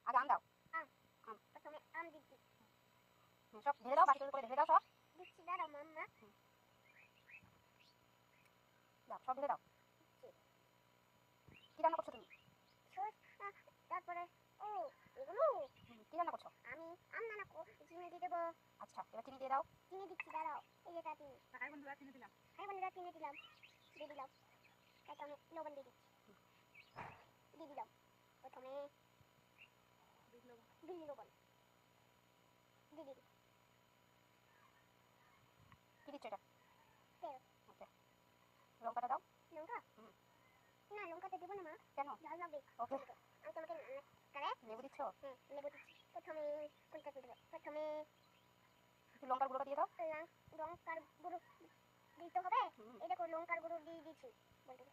আগে আম দাও। আম প্রথমে আম দিচ্ছি। সব ঢেলে দাও, বাটির উপরে ঢেলে দাও সব। দিচ্ছি, দাঁড়াও মাম্মা। দাও, সব ঢেলে দাও। কি রান্না করছো তুমি? তারপরে ও এগুলো কি রান্না করছো? আমি আম নানা চিনি দিয়ে দেবো। আচ্ছা, এবার চিনি দিয়ে দাও। চিনি দিচ্ছি, দাঁড়াও। এই যেটা চিনি। হাই বন্ধুরা, চিনি দিলাম। হাই বন্ধুরা, চিনি দিলাম। দিয়ে দিলাম। তারপর আমি লবণ দিয়ে দিচ্ছি। দিয়ে দিলাম। প্রথমে বিট লবণ দিয়ে দিবি। কি দিচ্ছ এটা? তেল। ওকে, লঙ্কাটা দাও। লঙ্কা? না, লঙ্কাটা দেবো না মা। কেন? ঝাল লাগবে। ওকে, আমি তোমাকে তাহলে লেবু দিচ্ছ? হ্যাঁ, লেবু দিচ্ছি। প্রথমে কোনটা দেবো? প্রথমে একটু লঙ্কার গুঁড়োটা দিয়ে দাও। লঙ্কার গুঁড়ো দিতে হবে। এই দেখো, লঙ্কার গুঁড়ো দিয়ে দিচ্ছি। বলতে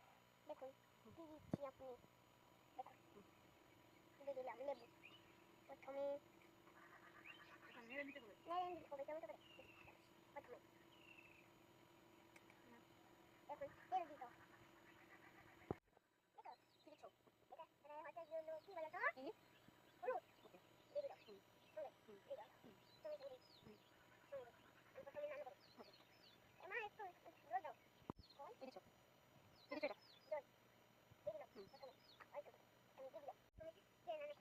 দেখুন, দিয়ে দিচ্ছি আপনি। দেখুন, দিয়ে দিলাম লেবু। প্রথমে নেড়ে নিতে হবে। কেমন করে? প্রথমে এখন তেল দিতে হবে। এটা কি দিচ্ছ? এটা হয়তো কি বলে তো? কি? হলুদ। ওকে, দিয়ে দিলাম। সঙ্গে দিয়ে দাও। সঙ্গে সঙ্গে সঙ্গে আমি প্রথমে রান্না করি। মা একটু জল দাও। কি দিচ্ছ? কি দিচ্ছ এটা? জল দিয়ে দিলাম প্রথমে। হয়তো আমি দিয়ে দিলাম। তুমি দিয়ে রান্না করছি।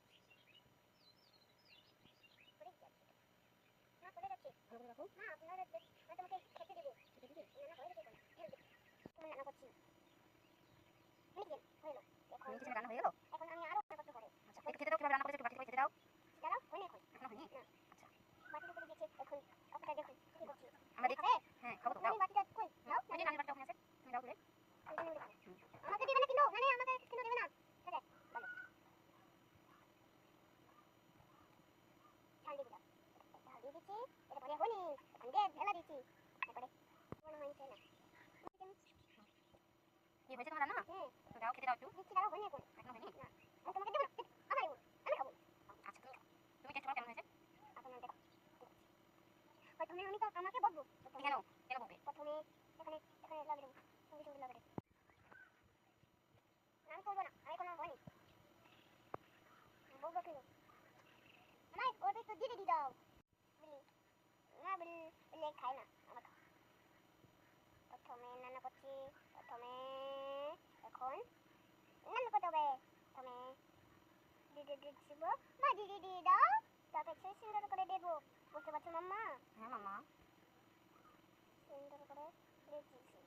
করে যাচ্ছে। না, করে যাচ্ছে। ভালো করে রাখো। না, আপনারা তোমাকে খেতে দেবো। খেতে দিবে? রান্না হয়ে গেছে। তুমি রান্না করছি। হয়ে গেল। এখন তুমি রান্না হয়ে গেল? এখন আমি আরো রান্না করতে হবে। আচ্ছা, একটু খেতে দাও, কিভাবে রান্না করেছো একটু বাটিতে খেতে দাও। দাঁড়াও, হয়নি এখন। এখনো হয়নি? না, আচ্ছা, বাটির উপরে দিয়েছে। এখন আপনারা দেখুন কি করছি। আমরা দেখি। খাবে? হ্যাঁ, খাবো তো, দাও। নানি বাটিটা কই? দাও। ওই যে নানি বাটিটা ওখানে আছে, তুমি দাও ঘুরে। আমাকে দেবে না কিন্তু, নানি আমাকে কিন্তু দেবে না। ঠিক আছে, বলো। ঝাল দিয়ে দিলাম। ঝাল দিয়ে দিচ্ছি। এটা পরে হয়নি। এখন দিয়ে ঢেলা দিচ্ছি। তারপরে মনে হয়েছে না। কি হয়েছে তোমার রান্না? হ্যাঁ, তো দাও, খেতে দাও একটু। দিচ্ছি, দাঁড়াও, হয়নি এখন। এখনো হয়নি? না, আমি তোমাকে দেবো না। আমি খাবো। আমি খাবো। আচ্ছা, তুমি টেস্ট করো কেমন হয়েছে। আপনারা দেখো। প্রথমে আমি তো আমাকে বলবো। কেন? কেন বলবে? প্রথমে এখানে এখানে লাগিয়ে দেবো। সঙ্গে সঙ্গে লাগিয়ে দেবো। আমি করবো না, আমি কোনো হয়নি। বলবো কেন? আমার ওটা একটু দিয়ে দিয়ে দাও। বিলি না, বিলি খাই না আমার। প্রথমে রান্না করছি। প্রথমে এখন রান্না করতে হবে। প্রথমে দিদি দিব। মা দিদি দিয়ে দাও। তারপরে সুন্দর করে দেবো। বুঝতে পারছো মাম্মা? হ্যাঁ মামা। সুন্দর করে দিচ্ছি।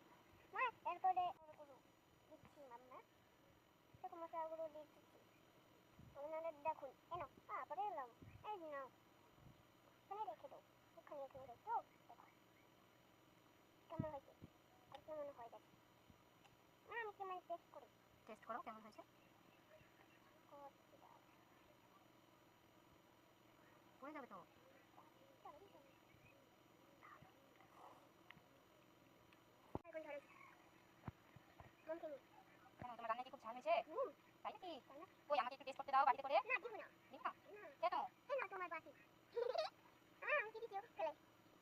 মা এরপরে দিচ্ছি মাম্মা। দেখো মশলাগুলো দিয়ে দিচ্ছি। আপনারা দেখুন। এনো পরে এলাম। এই নাও, এখানে রেখে দাও। এখানে রেখে দাও তো। দেখো কেমন হয়েছে। আর কেমন হয়ে গেছে। আমি কেমন টেস্ট করি। টেস্ট করো কেমন হয়েছে। পড়ে যাবে তো। কেন, তোমার রান্নায় কি খুব ঝাল হয়েছে? তাই নাকি? ওই আমাকে একটু টেস্ট করতে দাও বাড়িতে করে। না, দিব না। দিব না? কেন? তোমার বাটি। আমি কি দিচ্ছি ফেলে।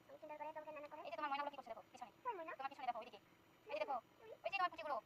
আমি সুন্দর করে তোমাকে রান্না করে। এই যে তোমার ময়নাগুলো কি করছে দেখো পিছনে। কোন ময়না? তোমার পিছনে দেখো, ওইদিকে। এই যে দেখো, ওই যে তোমার কুচিগুলো।